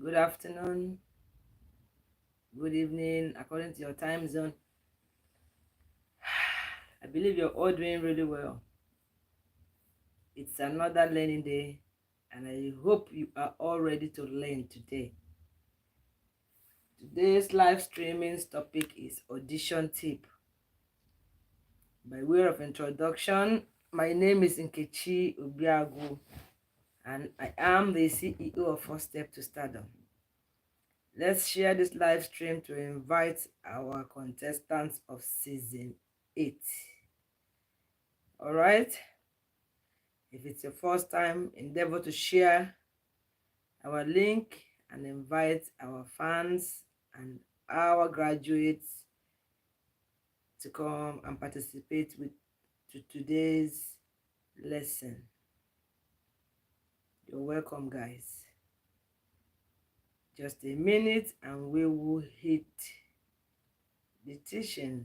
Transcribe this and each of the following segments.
good afternoon, good evening, according to your time zone. I believe you're all doing really well. It's another learning day, and I hope you are all ready to learn today. Today's live streaming topic is audition tip. By way of introduction, my name is Nkechi Obiagu, and I am the CEO of First Step to Stardom. Let's share this live stream to invite our contestants of season 8. All right. If it's your first time, endeavor to share our link and invite our fans and our graduates to come and participate to today's lesson. You're welcome, guys. Just a minute and we will hit the teaching.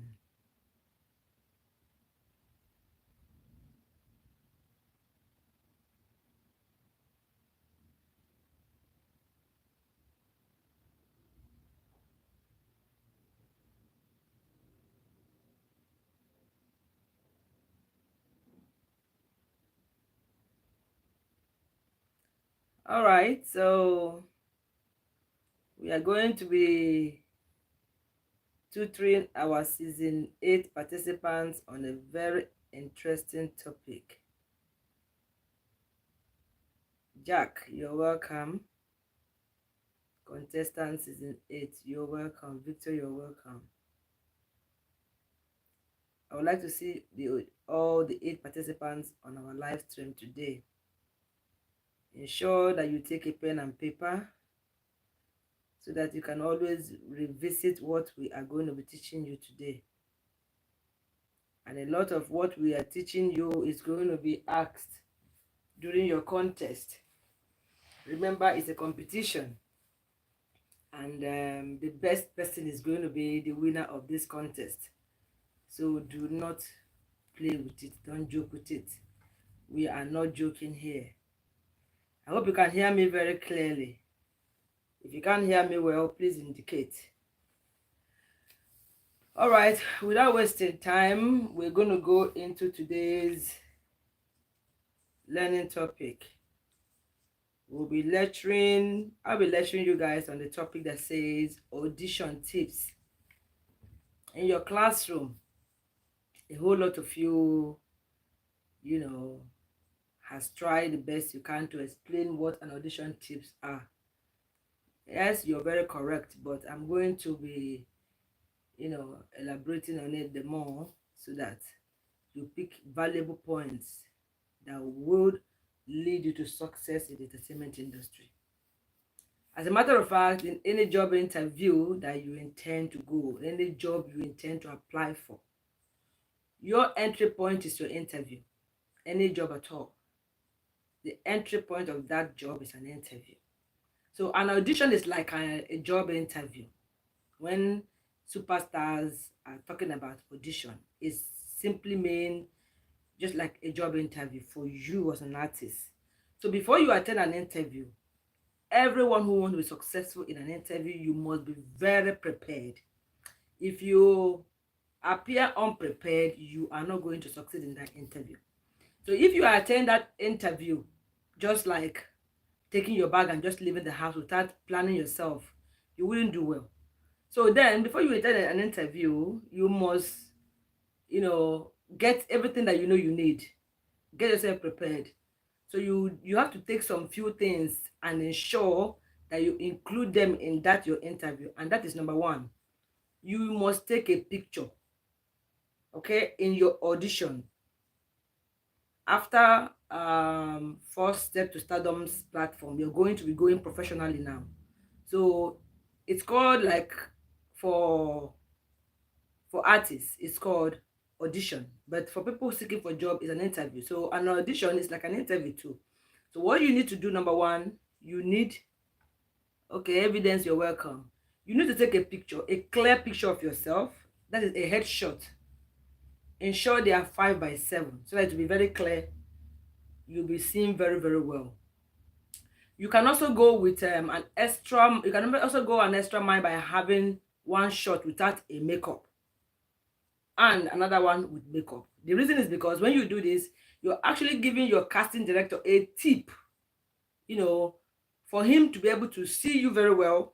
All right, so we are going to be tutoring our season 8 participants on a very interesting topic. Jack, you're welcome. Contestant season 8, you're welcome. Victor, you're welcome. I would like to see all the 8 participants on our live stream today. Ensure that you take a pen and paper so that you can always revisit what we are going to be teaching you today. And a lot of what we are teaching you is going to be asked during your contest. Remember, it's a competition, and the best person is going to be the winner of this contest. So do not play with it. Don't joke with it. We are not joking here. I hope you can hear me very clearly. If you can't hear me well, please indicate. All right, without wasting time, we're going to go into today's learning topic. I'll be lecturing you guys on the topic that says audition tips. In your classroom, a whole lot of you has tried the best you can to explain what an audition tips are. Yes, you're very correct, but I'm going to be elaborating on it the more so that you pick valuable points that would lead you to success in the entertainment industry. As a matter of fact, in any job interview that you intend to go, any job you intend to apply for, your entry point is your interview. Any job at all, the entry point of that job is an interview. So an audition is like a job interview. When superstars are talking about audition, it simply means just like a job interview for you as an artist. So before you attend an interview, everyone who wants to be successful in an interview, you must be very prepared. If you appear unprepared, you are not going to succeed in that interview. So if you attend that interview just like taking your bag and just leaving the house without planning yourself, you wouldn't do well. So then before you attend an interview, you must get everything that you need. Get yourself prepared. So you have to take some few things and ensure that you include them in that your interview. And that is number one. You must take a picture, okay, in your audition. After First Step to Stardom's platform, you're going to be going professionally now. So it's called, like, for artists, it's called audition, but for people seeking for a job, it's an interview. So an audition is like an interview too. So what you need to do, number one, you need, okay, evidence, you're welcome. You need to take a picture, a clear picture of yourself. That is a headshot. Ensure they are 5x7 so that it will be very clear. You'll be seen very, very well. You can also go with an extra, you can also go an extra mile by having one shot without a makeup and another one with makeup. The reason is because when you do this, you're actually giving your casting director a tip, you know, for him to be able to see you very well,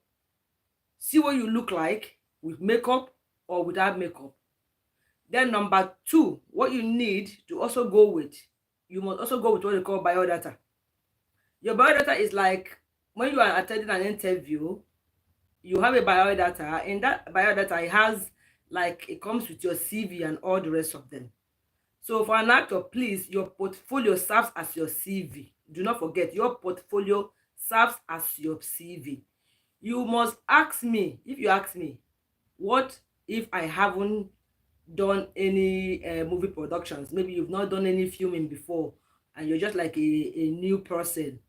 see what you look like with makeup or without makeup. Then number two, what you need to also go with, you must also go with what they call biodata. Your biodata is like when you are attending an interview, you have a biodata. In that biodata, it has like, it comes with your CV and all the rest of them. So for an actor, please, your portfolio serves as your CV. Do not forget, your portfolio serves as your CV. You must ask me, if you ask me, what if I haven't done any movie productions? Maybe you've not done any filming before and you're just like a new person.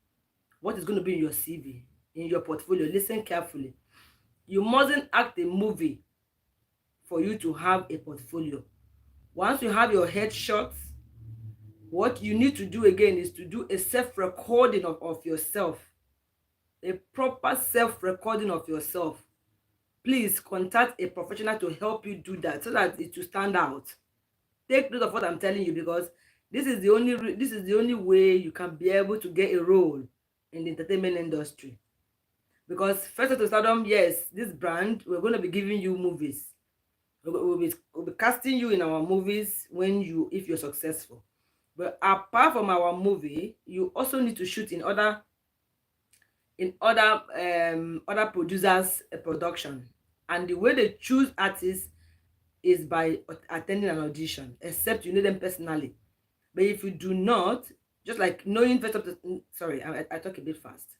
What is going to be in your CV, in your portfolio? Listen carefully. You mustn't act a movie for you to have a portfolio. Once you have your headshots, what you need to do again is to do a self-recording of yourself, a proper self-recording of yourself. Please contact a professional to help you do that so that it will stand out. Take note of what I'm telling you, because this is the only way you can be able to get a role in the entertainment industry. Because first to stardom, yes, this brand, we're going to be giving you movies. We'll be casting you in our movies if you're successful. But apart from our movie, you also need to shoot in other other producers' production. And the way they choose artists is by attending an audition, except you know them personally. But if you do not, just like knowing first of the, sorry, I talk a bit fast.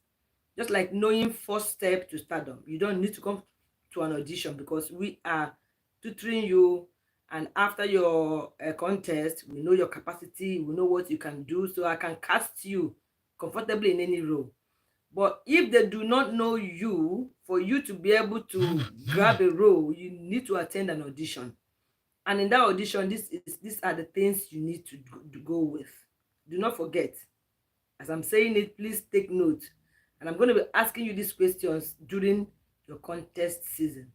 Just like knowing first step to stardom, you don't need to come to an audition, because we are tutoring you, and after your contest, we know your capacity, we know what you can do, so I can cast you comfortably in any role. But if they do not know you, for you to be able to grab a role, you need to attend an audition. And in that audition, these are the things you need to go with. Do not forget. As I'm saying it, please take note. And I'm going to be asking you these questions during your contest season.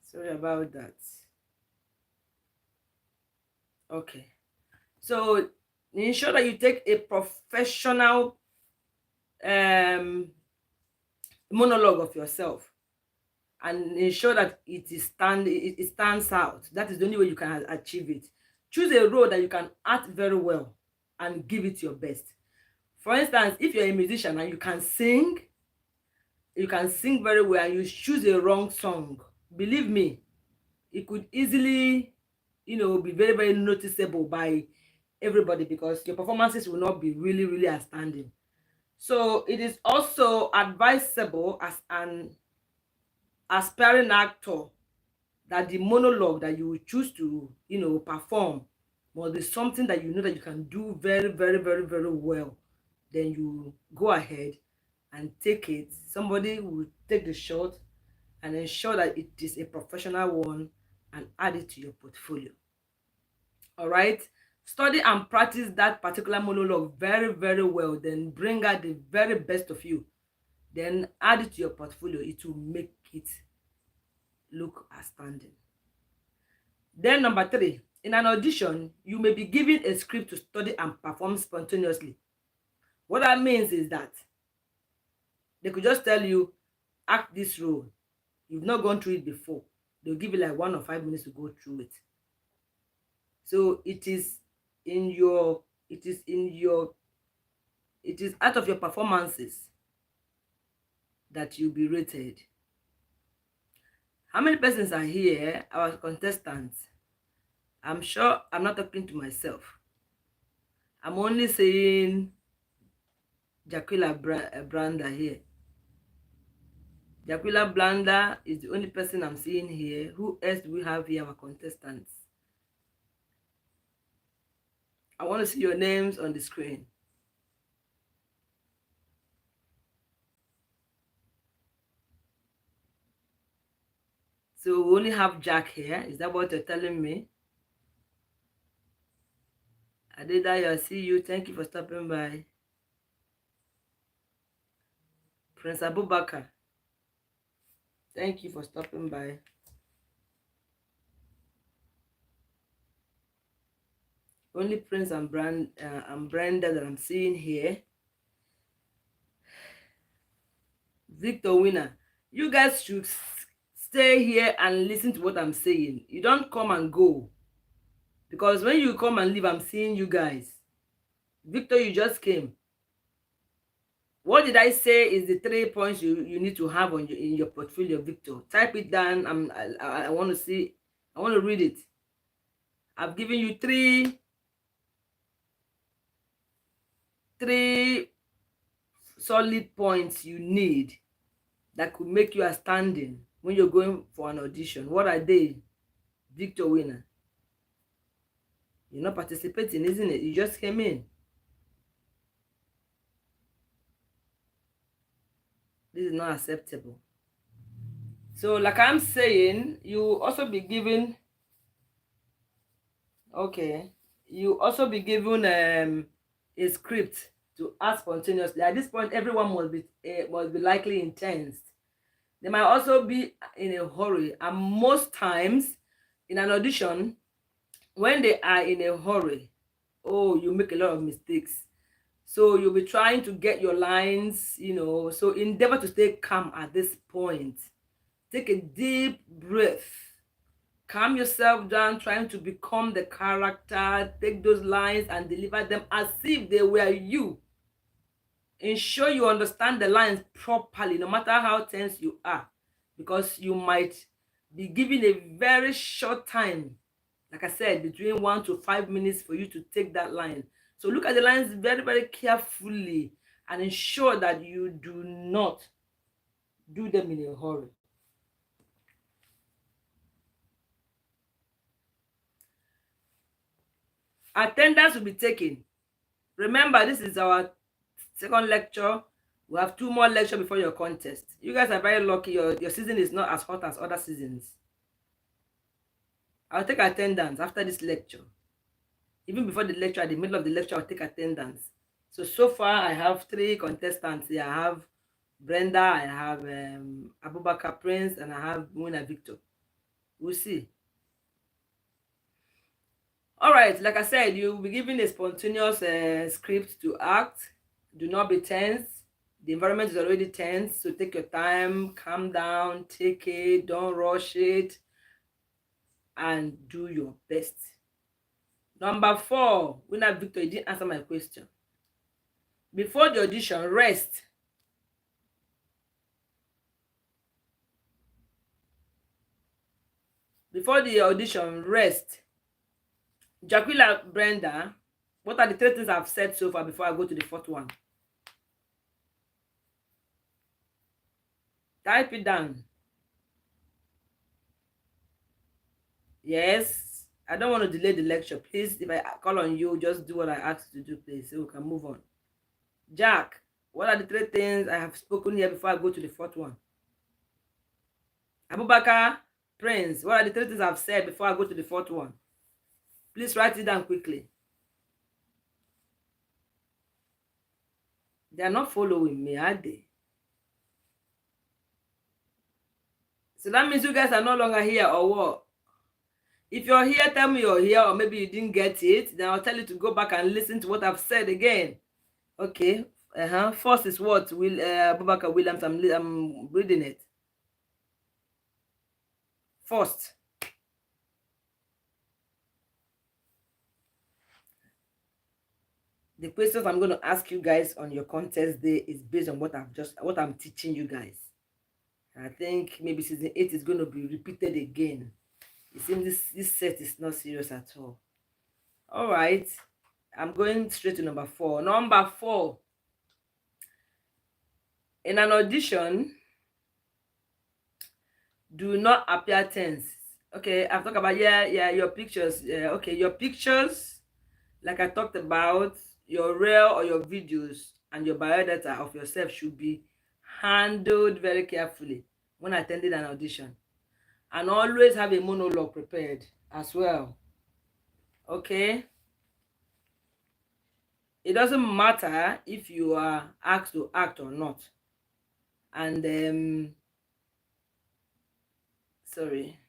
Sorry about that. Okay. So ensure that you take a professional monologue of yourself, and ensure that it stands out. That is the only way you can achieve it. Choose a role that you can act very well and give it your best. For instance, if you're a musician and you can sing very well, and you choose a wrong song, believe me, it could easily, be very, very noticeable by everybody, because your performances will not be really, really outstanding. So it is also advisable as an aspiring actor that the monologue that you choose to, perform must be something that you know that you can do very, very, very, very well. Then you go ahead and take it. Somebody will take the shot and ensure that it is a professional one and add it to your portfolio. All right. Study and practice that particular monologue very, very well. Then bring out the very best of you. Then add it to your portfolio. It will make it look outstanding. Then number three, in an audition, you may be given a script to study and perform spontaneously. What that means is that they could just tell you, act this role. You've not gone through it before. They'll give you like 1 or 5 minutes to go through it. So it is out of your performances that you'll be rated. How many persons are here, our contestants? I'm sure I'm not talking to myself. I'm only saying Jaquila Branda here. Jaquila Blanda is the only person I'm seeing here. Who else do we have here, our contestants? I want to see your names on the screen. So we only have Jack here. Is that what you're telling me? Adedayo, I see you. Thank you for stopping by. Prince Abubakar, thank you for stopping by. Only Prince and Brenda that I'm seeing here. Victor Winner, you guys should stay here and listen to what I'm saying. You don't come and go. Because when you come and leave, I'm seeing you guys. Victor, you just came. What did I say is the 3 points you need to have on in your portfolio, Victor? Type it down. I want to see. I want to read it. I've given you three solid points you need that could make you outstanding when you're going for an audition. What are they, Victor Winner? You're not participating, isn't it? You just came in. This is not acceptable. So like I'm saying, you also be given, okay, you also be given a script to ask spontaneously. At this point, everyone must be likely intense. They might also be in a hurry, and most times in an audition, when they are in a hurry, oh, you make a lot of mistakes. So you'll be trying to get your lines, so endeavor to stay calm at this point. Take a deep breath. Calm yourself down, trying to become the character. Take those lines and deliver them as if they were you. Ensure you understand the lines properly, no matter how tense you are, because you might be given a very short time, like I said, between 1 to 5 minutes for you to take that line. So look at the lines very, very carefully and ensure that you do not do them in a hurry. Attendance will be taken. Remember, this is our second lecture. We have 2 more lectures before your contest. You guys are very lucky. Your season is not as hot as other seasons. I'll take attendance after this lecture. Even before the lecture, at the middle of the lecture, I'll take attendance. So far, I have 3 contestants here. I have Brenda, I have Abubakar Prince, and I have Winner Victor. We'll see. All right, like I said, you'll be given a spontaneous script to act. Do not be tense. The environment is already tense, so take your time, calm down, take it, don't rush it, and do your best. Number 4, Winner Victor, you didn't answer my question. Before the audition, rest. Before the audition, rest. Jaquila, Brenda, what are the 3 things I've said so far before I go to the 4th one? Type it down. Yes, I don't want to delay the lecture. Please, if I call on you, just do what I asked you to do, please, so we can move on. Jack, what are the 3 things I have spoken here before I go to the 4th one? Abubakar, Prince, what are the 3 things I've said before I go to the 4th one? Please write it down quickly. They are not following me, are they? So that means you guys are no longer here, or what? If you're here, tell me you're here, or maybe you didn't get it. Then I'll tell you to go back and listen to what I've said again. Okay. First is what? Abubakar Williams, I'm reading it. First. The questions I'm going to ask you guys on your contest day is based on what I'm teaching you guys. I think maybe season 8 is going to be repeated again. It seems this set is not serious at all. All right. I'm going straight to number 4. Number 4. In an audition, do not appear tense. Okay, I've talked about, your pictures. Okay, your pictures, like I talked about, your reel or your videos and your biodata of yourself should be handled very carefully when attending an audition. And always have a monologue prepared as well. Okay? It doesn't matter if you are asked to act or not. And sorry.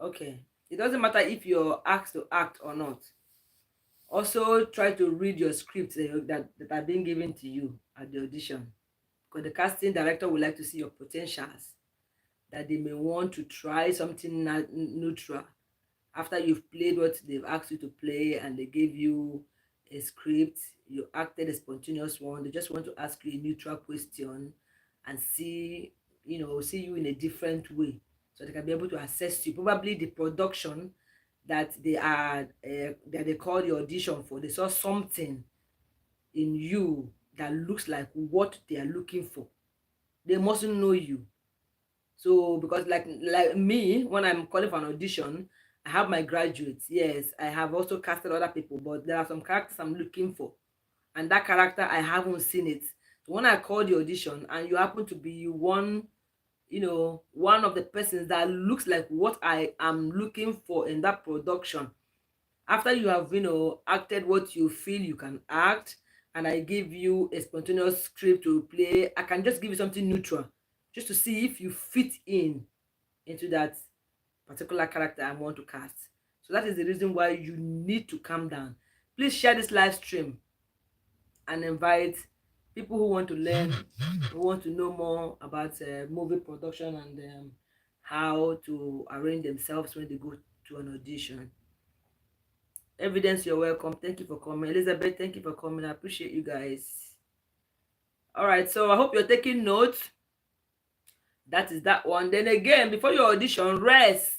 Okay. It doesn't matter if you're asked to act or not. Also, try to read your scripts that are being given to you at the audition, because the casting director would like to see your potentials, that they may want to try something neutral after you've played what they've asked you to play and they gave you a script. You acted a spontaneous one. They just want to ask you a neutral question and see you in a different way, so they can be able to assess you. Probably the production that they called the audition for, they saw something in you that looks like what they are looking for. They mustn't know you. So because like me, when I'm calling for an audition, I have my graduates. Yes, I have also casted other people, but there are some characters I'm looking for, and that character I haven't seen it. So when I call the audition and you happen to be one of the persons that looks like what I am looking for in that production, after you have acted what you feel you can act, and I give you a spontaneous script to play, I can just give you something neutral just to see if you fit into that particular character I want to cast. So that is the reason why you need to calm down. Please share this live stream and invite people who want to learn, who want to know more about movie production and how to arrange themselves when they go to an audition. Evidence, you're welcome. Thank you for coming. Elizabeth, thank you for coming. I appreciate you guys. All right, so I hope you're taking notes. That is that one. Then again, before your audition, rest.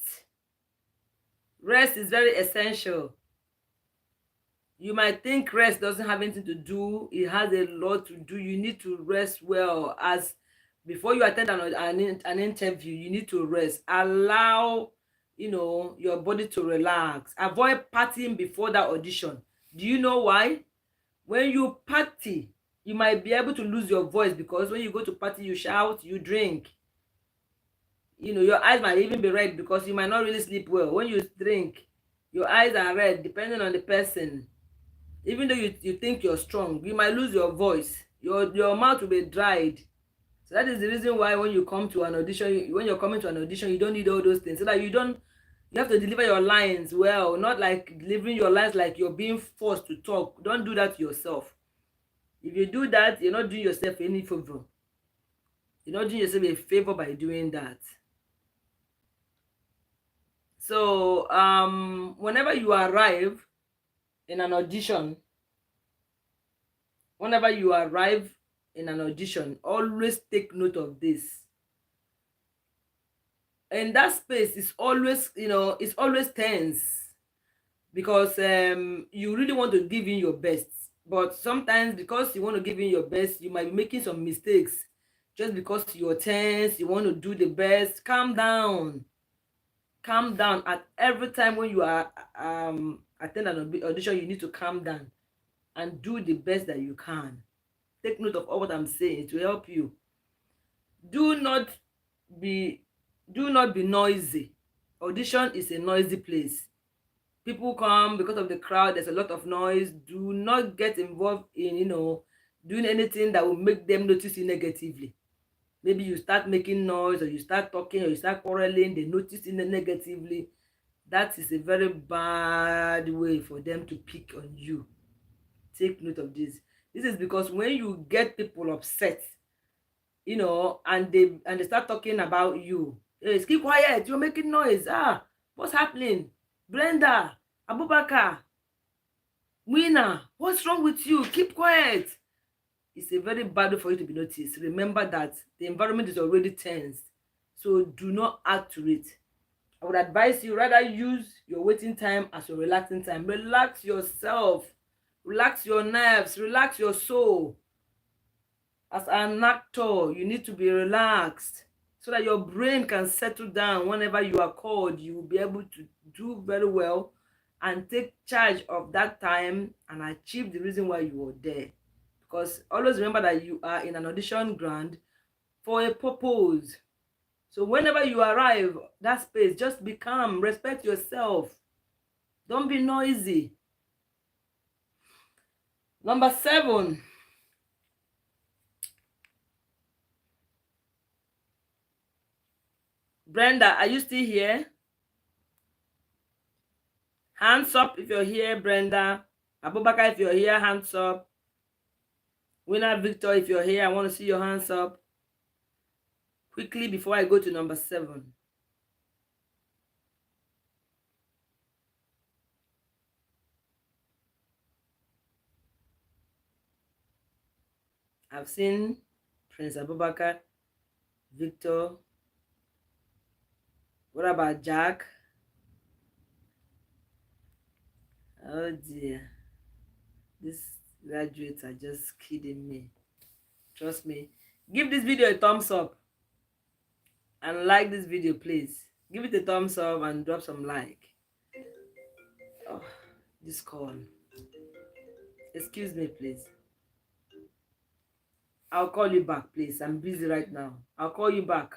Rest is very essential. You might think rest doesn't have anything to do. It has a lot to do. You need to rest well. As before you attend an interview, you need to rest. Allow your body to relax. Avoid partying before that audition. Do you know why? When you party, you might be able to lose your voice, because when you go to party, you shout, you drink. Your eyes might even be red because you might not really sleep well. When you drink, your eyes are red, depending on the person. Even though you think you're strong, you might lose your voice. Your mouth will be dried. So that is the reason why when you come to an audition, when you're coming to an audition, you don't need all those things. So that you have to deliver your lines well, not like delivering your lines like you're being forced to talk. Don't do that to yourself. If you do that, you're not doing yourself any favor. You're not doing yourself a favor by doing that. So whenever you arrive in an audition, always take note of this. In that space, it's always tense, because you really want to give in your best, but sometimes because you want to give in your best, you might be making some mistakes. Just because you're tense, you want to do the best. Calm down. At every time when you are attend an audition, you need to calm down and do the best that you can. Take note of all what I'm saying to help you. Do not be noisy. Audition is a noisy place. People come because of the crowd. There's a lot of noise. Do not get involved in doing anything that will make them notice you negatively. Maybe you start making noise, or you start talking, or you start quarreling, they notice it negatively. That is a very bad way for them to pick on you. Take note of this. This is because when you get people upset, and they start talking about you, hey, keep quiet, you're making noise. What's happening? Brenda, Abubakar, Wina, what's wrong with you? Keep quiet. It's a very bad way for you to be noticed. Remember that the environment is already tense, so do not add to it. I would advise you rather use your waiting time as your relaxing time. Relax yourself, relax your nerves, relax your soul. As an actor, you need to be relaxed so that your brain can settle down. Whenever you are called, you will be able to do very well and take charge of that time and achieve the reason why you were there. Because always remember that you are in an audition ground for a purpose. So whenever you arrive that space, just be calm, respect yourself. Don't be noisy. Number 7. Brenda, are you still here? Hands up if you're here, Brenda. Abubakar, if you're here, hands up. Winner Victor, if you're here, I want to see your hands up. Quickly before I go to number 7. I've seen Prince Abubakar, Victor. What about Jack? Oh dear. These graduates are just kidding me. Trust me. Give this video a thumbs up. And like this video, please. Give it a thumbs up and drop some like. Oh, this call. Excuse me, please. I'll call you back, please. I'm busy right now. I'll call you back.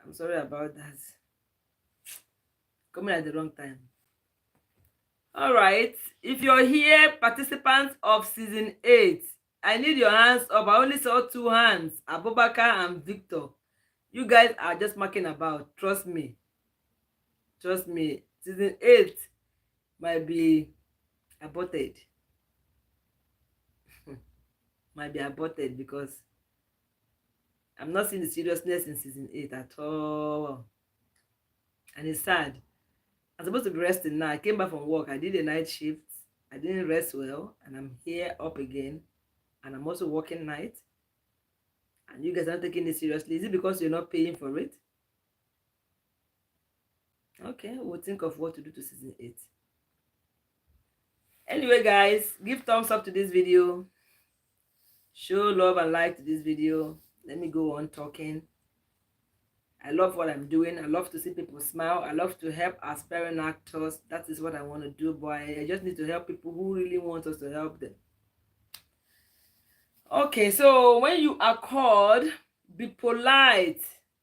I'm sorry about that. Coming at the wrong time. All right. If you're here, participants of season 8, I need your hands up. I only saw 2 hands, Abubakar and Victor. You guys are just marking about. Trust me. Trust me. Season 8 might be aborted. Might be aborted because I'm not seeing the seriousness in season 8 at all. And it's sad. I'm supposed to be resting now. I came back from work. I did a night shift. I didn't rest well. And I'm here up again. And I'm also working night. And you guys are not taking it seriously. Is it because you're not paying for it? Okay, we'll think of what to do to season 8. Anyway, guys, give thumbs up to this video. Show love and like to this video. Let me go on talking. I love what I'm doing. I love to see people smile. I love to help aspiring actors. That is what I want to do. But I just need to help people who really want us to help them. Okay, so when you are called, be polite.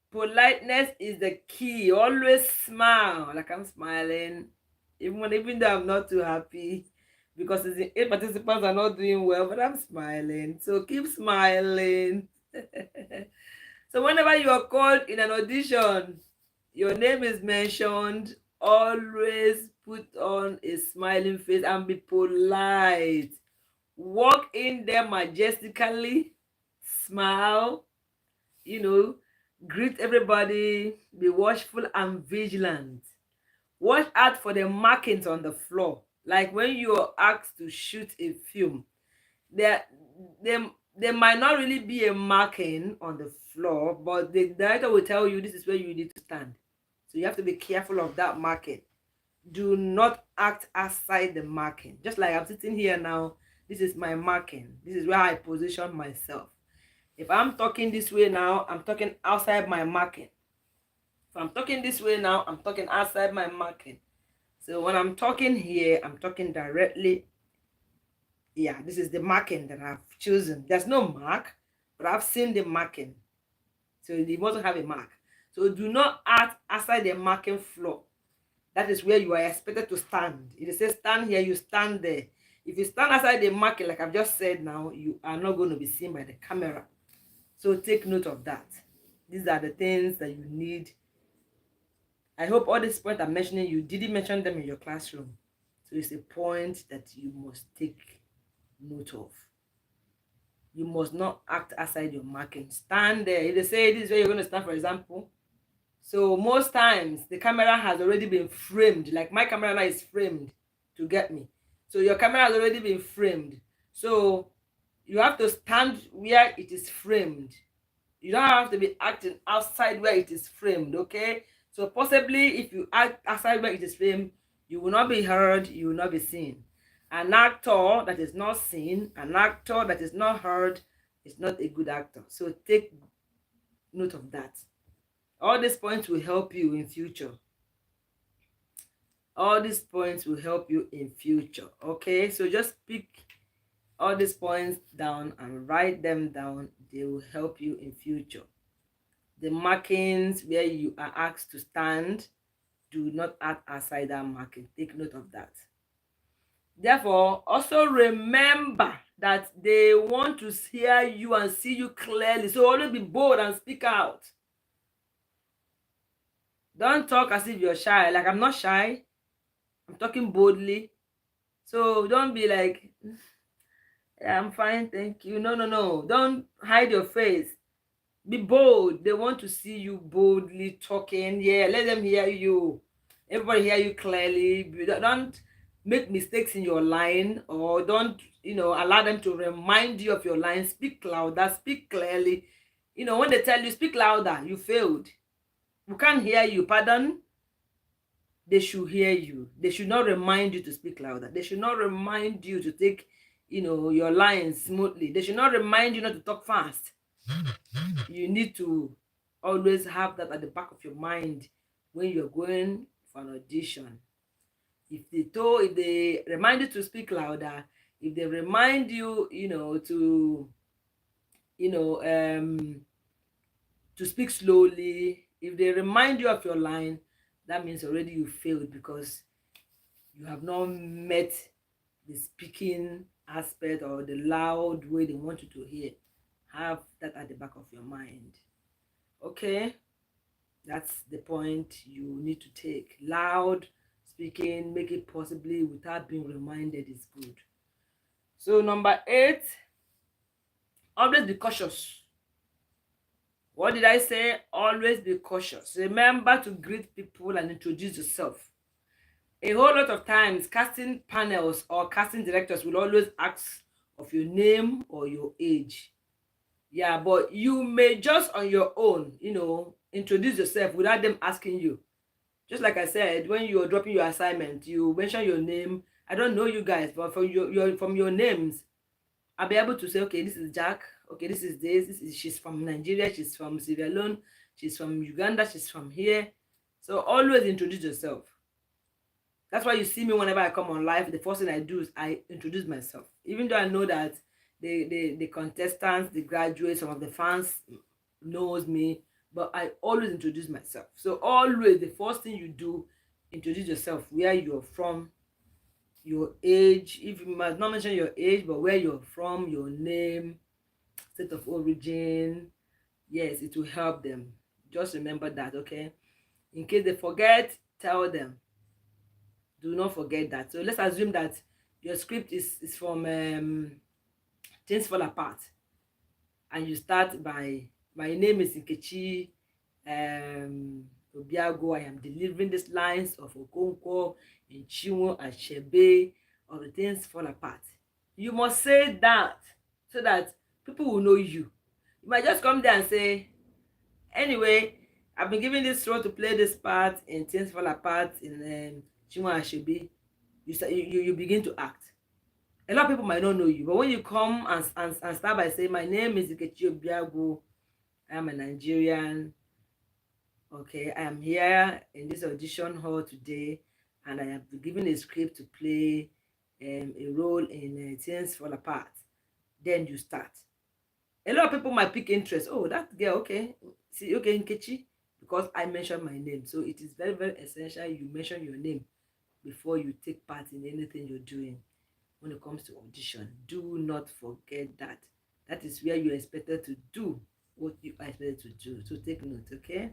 Politeness is the key. Always smile. Like I'm smiling. Even though I'm not too happy. Because the 8 participants are not doing well. But I'm smiling. So keep smiling. So whenever you are called in an audition, your name is mentioned, always put on a smiling face and be polite. Walk in there majestically, smile, greet everybody, be watchful and vigilant. Watch out for the markings on the floor. Like when you are asked to shoot a film, there might not really be a marking on the floor, but the director will tell you this is where you need to stand. So you have to be careful of that marking. Do not act outside the marking. Just like I'm sitting here now, this is my marking. This is where I position myself. If I'm talking this way now, I'm talking outside my marking. If I'm talking this way now, I'm talking outside my marking. So when I'm talking here, I'm talking directly. Yeah, this is the marking that I've chosen. There's no mark, but I've seen the marking. So you must have a mark. So do not act outside the marking floor. That is where you are expected to stand. If it says stand here, you stand there. If you stand outside the marking, like I've just said now, you are not going to be seen by the camera. So take note of that. These are the things that you need. I hope all these points I'm mentioning, you didn't mention them in your classroom. So it's a point that you must take note of. You must not act outside your marking. Stand there. If they say this is where you're going to stand, for example. So most times the camera has already been framed. Like my camera now is framed to get me. So your camera has already been framed. So you have to stand where it is framed. You don't have to be acting outside where it is framed, okay? So possibly if you act outside where it is framed, you will not be heard, you will not be seen. An actor that is not seen, an actor that is not heard, is not a good actor. So take note of that. All these points will help you in future. All these points will help you in future. Okay, so just pick all these points down and write them down. They will help you in future. The markings where you are asked to stand, do not act outside that marking. Take note of that. Therefore, also remember that they want to hear you and see you clearly. So always be bold and speak out. Don't talk as if you're shy. Like, I'm not shy. I'm talking boldly. So don't be like, yeah, I'm fine, thank you. No, no, no. Don't hide your face. Be bold. They want to see you boldly talking. Yeah, let them hear you. Everybody hear you clearly. Don't make mistakes in your line, or don't, allow them to remind you of your line. Speak louder, speak clearly. When they tell you speak louder, you failed. We can't hear you. Pardon? They should hear you. They should not remind you to speak louder. They should not remind you to take, your lines smoothly. They should not remind you not to talk fast. You need to always have that at the back of your mind when you're going for an audition. If they remind you to speak louder, if they remind you, you know, um, to speak slowly, if they remind you of your line, that means already you failed, because you have not met the speaking aspect or the loud way they want you to hear. Have that at the back of your mind. Okay, that's the point you need to take. Loud speaking, make it possibly without being reminded, is good. So number 8, always be cautious. What did I say? Always be cautious. Remember to greet people and introduce yourself. A whole lot of times, casting panels or casting directors will always ask of your name or your age. Yeah, but you may just on your own, introduce yourself without them asking you. Just like I said, when you're dropping your assignment, you mention your name. I don't know you guys, but from your names, I'll be able to say, okay, this is Jack. Okay, this is this. She's from Nigeria. She's from Sierra Leone. She's from Uganda. She's from here. So always introduce yourself. That's why you see me whenever I come on live. The first thing I do is I introduce myself, even though I know that the contestants, the graduates, some of the fans knows me, but I always introduce myself. So always the first thing you do, introduce yourself, where you're from, your age. If you must not mention your age, but where you're from, your name, state of origin. Yes, it will help them. Just remember that, okay? In case they forget, tell them. Do not forget that. So let's assume that your script is from Things Fall Apart, and you start by, my name is Nkechi Obiago. I am delivering these lines of Okonkwo, Nchiwo, and Shebe of the Things Fall Apart. You must say that so that people will know you. You might just come there and say, anyway, I've been given this role to play this part in Things Fall Apart in Nchiwo and Shebe. You begin to act. A lot of people might not know you, but when you come and start by saying, my name is Nkechi Obiago, I am a Nigerian. Okay, I am here in this audition hall today, and I have been given a script to play a role in Things Fall Apart. Then you start. A lot of people might pick interest. Oh, that girl, okay. See, okay, Nkechi, because I mentioned my name. So it is very, very essential you mention your name before you take part in anything you're doing. When it comes to audition, do not forget that. That is where you're expected to do what you are expected to do. So take note, okay?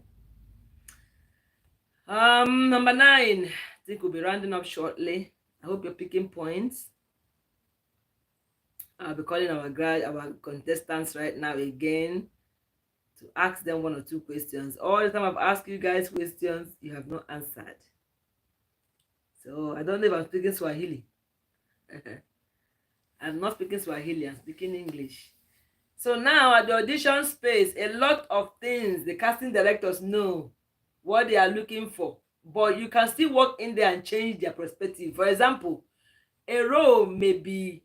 Number 9. I think we'll be rounding up shortly. I hope you're picking points. I'll be calling our contestants right now again to ask them 1 or 2 questions. All the time I've asked you guys questions, you have not answered. So I don't know if I'm speaking Swahili. I'm not speaking Swahili, I'm speaking English. So now at the audition space, a lot of things the casting directors know what they are looking for, but you can still walk in there and change their perspective. For example, a role may be,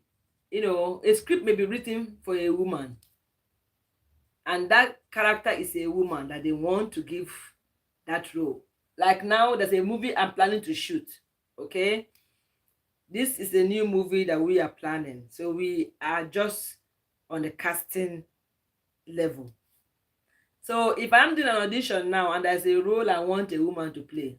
a script may be written for a woman, and that character is a woman that they want to give that role. Like now, there's a movie I'm planning to shoot, okay? This is a new movie that we are planning. So we are just on the casting level. So if I'm doing an audition now and there's a role I want a woman to play,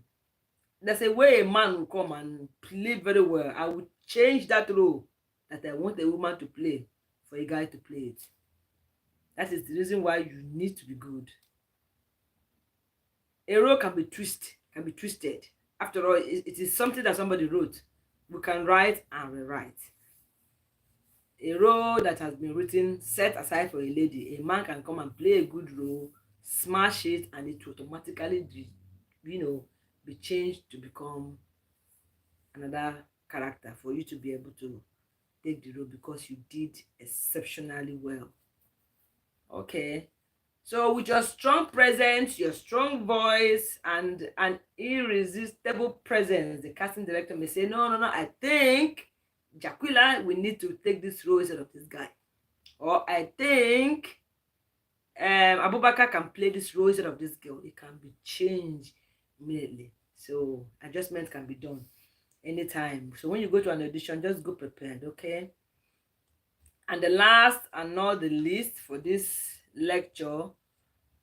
there's a way a man will come and play very well. I will change that role that I want a woman to play for a guy to play it. That is the reason why you need to be good. A role can be twisted. After all, it is something that somebody wrote. We can write and rewrite. A role that has been written, set aside for a lady, a man can come and play a good role, smash it, and it will automatically, be changed to become another character for you to be able to take the role because you did exceptionally well. Okay. So with your strong presence, your strong voice, and an irresistible presence, the casting director may say, no, I think Jaquila, we need to take this role instead of this guy. Or I think Abubakar can play this role instead of this girl. It can be changed immediately. So adjustments can be done anytime. So when you go to an audition, just go prepared, okay? And the last and not the least for this lecture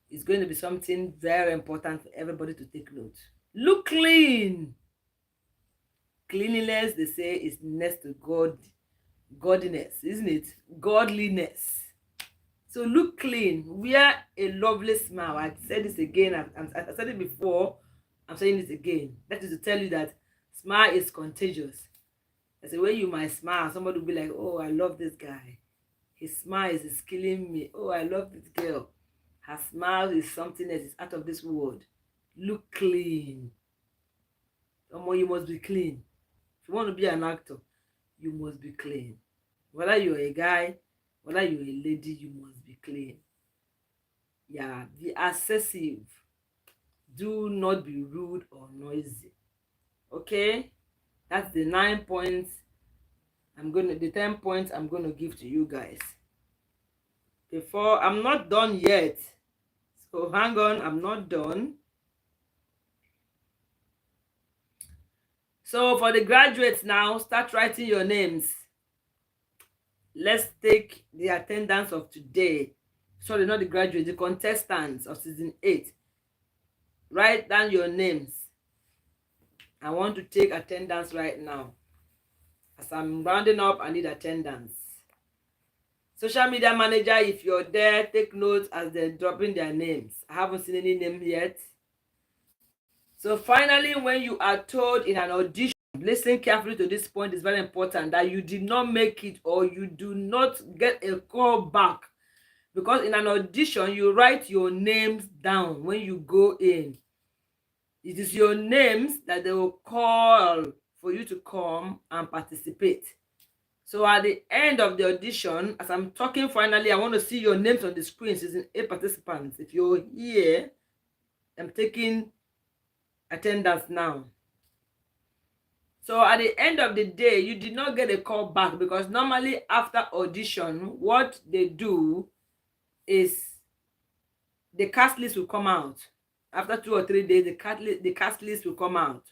is going to be something very important for everybody to take note. Look clean. Cleanliness, they say, is next to godliness, isn't it? Godliness. So look clean. Wear a lovely smile. I said this again. I said it before. I'm saying it again. That is to tell you that smile is contagious. That's the way you might smile. Somebody will be like, oh, I love this guy. His smile is killing me. Oh, I love this girl. Her smile is something that is out of this world. Look clean. You must be clean. If you want to be an actor, you must be clean. Whether you're a guy, whether you're a lady, you must be clean. Yeah, be accessible. Do not be rude or noisy. Okay? That's the 9 points. The 10 points I'm gonna give to you guys. Before, I'm not done yet. So hang on, I'm not done. So for the graduates now, start writing your names. Let's take the attendance of today. Sorry, not the graduates, the contestants of season 8. Write down your names. I want to take attendance right now. As I'm rounding up, I need attendance. Social media manager, if you're there, take notes as they're dropping their names. I haven't seen any name yet. So finally, when you are told in an audition, listen carefully to this point, it's very important, that you did not make it or you do not get a call back. Because in an audition, you write your names down when you go in. It is your names that they will call for you to come and participate. So at the end of the audition, as I'm talking finally, I want to see your names on the screen, season 8 participants. If you're here, I'm taking attendance now. So at the end of the day, you did not get a call back because normally after audition, what they do is the cast list will come out. After 2 or 3 days, the cast list will come out.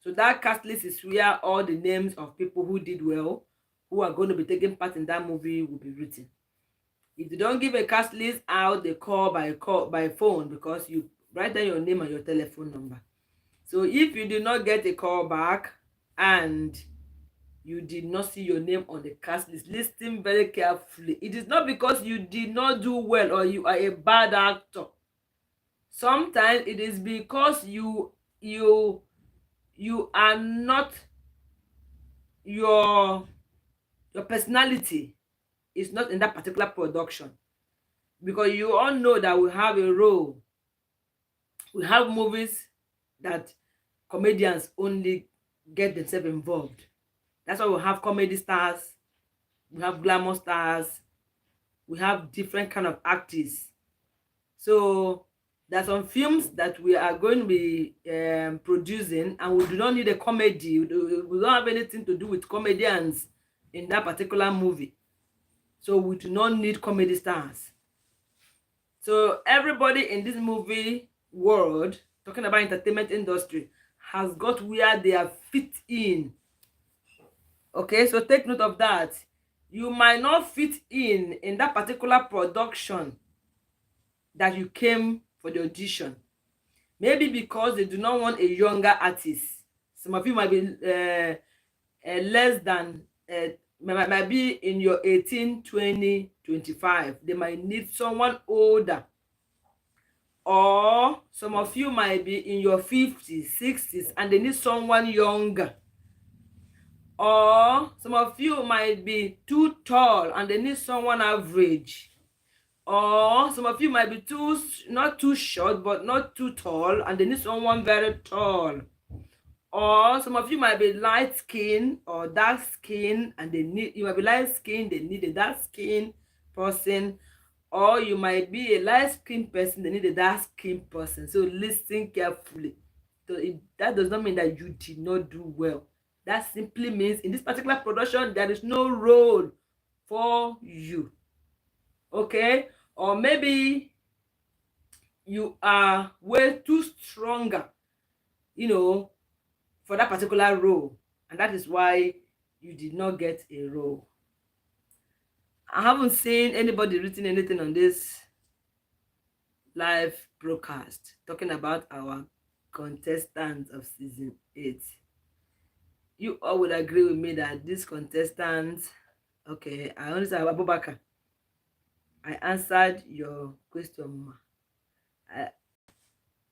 So that cast list is where all the names of people who did well, who are going to be taking part in that movie, will be written. If they don't give a cast list out, they call by phone because you write down your name and your telephone number. So if you do not get a call back and you did not see your name on the cast list, listen very carefully. It is not because you did not do well or you are a bad actor. Sometimes it is because you are not, your personality is not in that particular production. Because you all know that we have a role. We have movies that comedians only get themselves involved. That's why we have comedy stars, we have glamour stars, we have different kind of actors. So there are some films that we are going to be producing, and we do not need a comedy. We don't have anything to do with comedians in that particular movie. So we do not need comedy stars. So everybody in this movie world, talking about entertainment industry, has got where they are fit in. Okay, so take note of that. You might not fit in that particular production that you came for the audition. Maybe because they do not want a younger artist. Some of you might be less than might be in your 18, 20, 25. They might need someone older, or some of you might be in your 50s, 60s, and they need someone younger, or some of you might be too tall and they need someone average, or some of you might be not too short but not too tall and they need someone very tall, or some of you might be light skin or dark skin and you might be light skin, they need a dark skin person, or you might be a light skin person, they need a dark skin person. So listen carefully. So that does not mean that you did not do well. That simply means in this particular production there is no role for you. Okay? Or maybe you are way too stronger, for that particular role, and that is why you did not get a role. I haven't seen anybody written anything on this live broadcast talking about our contestants of season 8. You all would agree with me that these contestants, okay, I only say Abubakar. I answered your question.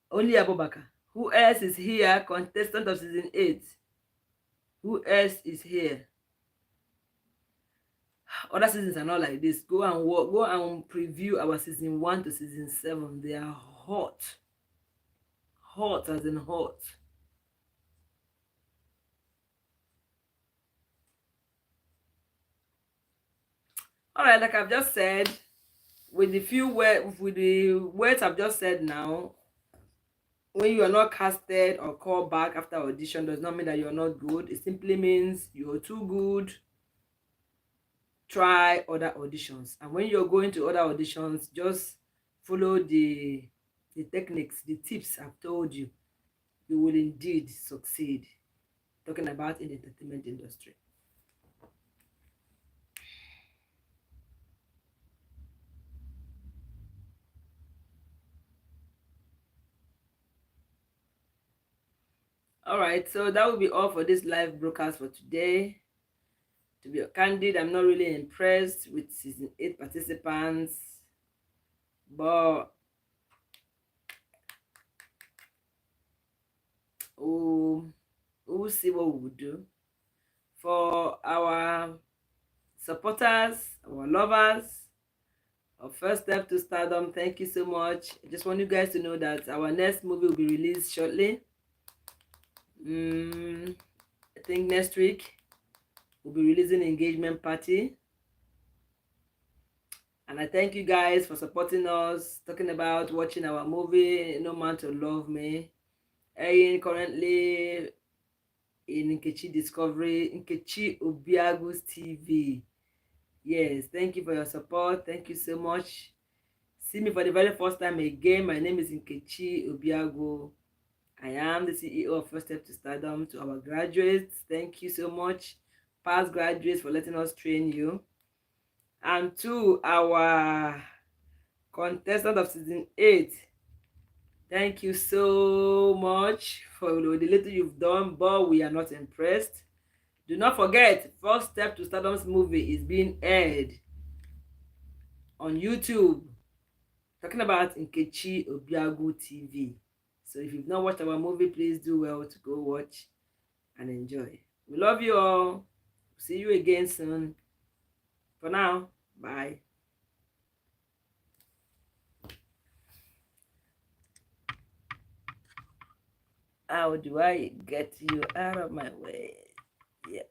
Only Abubakar. Who else is here? Contestant of season 8. Who else is here? Other seasons are not like this. Go and preview our season 1 to season 7. They are hot. Hot as in hot. All right, like I've just said, with the words I've just said now, when you are not casted or called back after audition does not mean that you're not good. It simply means you're too good. Try other auditions, and when you're going to other auditions, just follow the techniques, the tips I've told you. You will indeed succeed. Talking about in the entertainment industry. All right, so that will be all for this live broadcast for today. To be candid, I'm not really impressed with season 8 participants, but we'll see what we will do. For our supporters, our lovers of First Step to Stardom, thank you so much. I just want you guys to know that our next movie will be released shortly. I think next week we'll be releasing Engagement Party. And I thank you guys for supporting us, talking about watching our movie, No Man to Love Me, airing currently in Nkechi Discovery, Nkechi Obiagu's TV. Yes, thank you for your support. Thank you so much. See me for the very first time again. My name is Nkechi Obiagu. I am the CEO of First Step to Stardom. To our graduates, thank you so much. Past graduates, for letting us train you. And to our contestant of season 8, thank you so much for the little you've done, but we are not impressed. Do not forget, First Step to Stardom's movie is being aired on YouTube, talking about Nkechi Obiagu TV. So if you've not watched our movie, please do well to go watch and enjoy. We love you all. See you again soon. For now, bye. How do I get you out of my way? Yeah.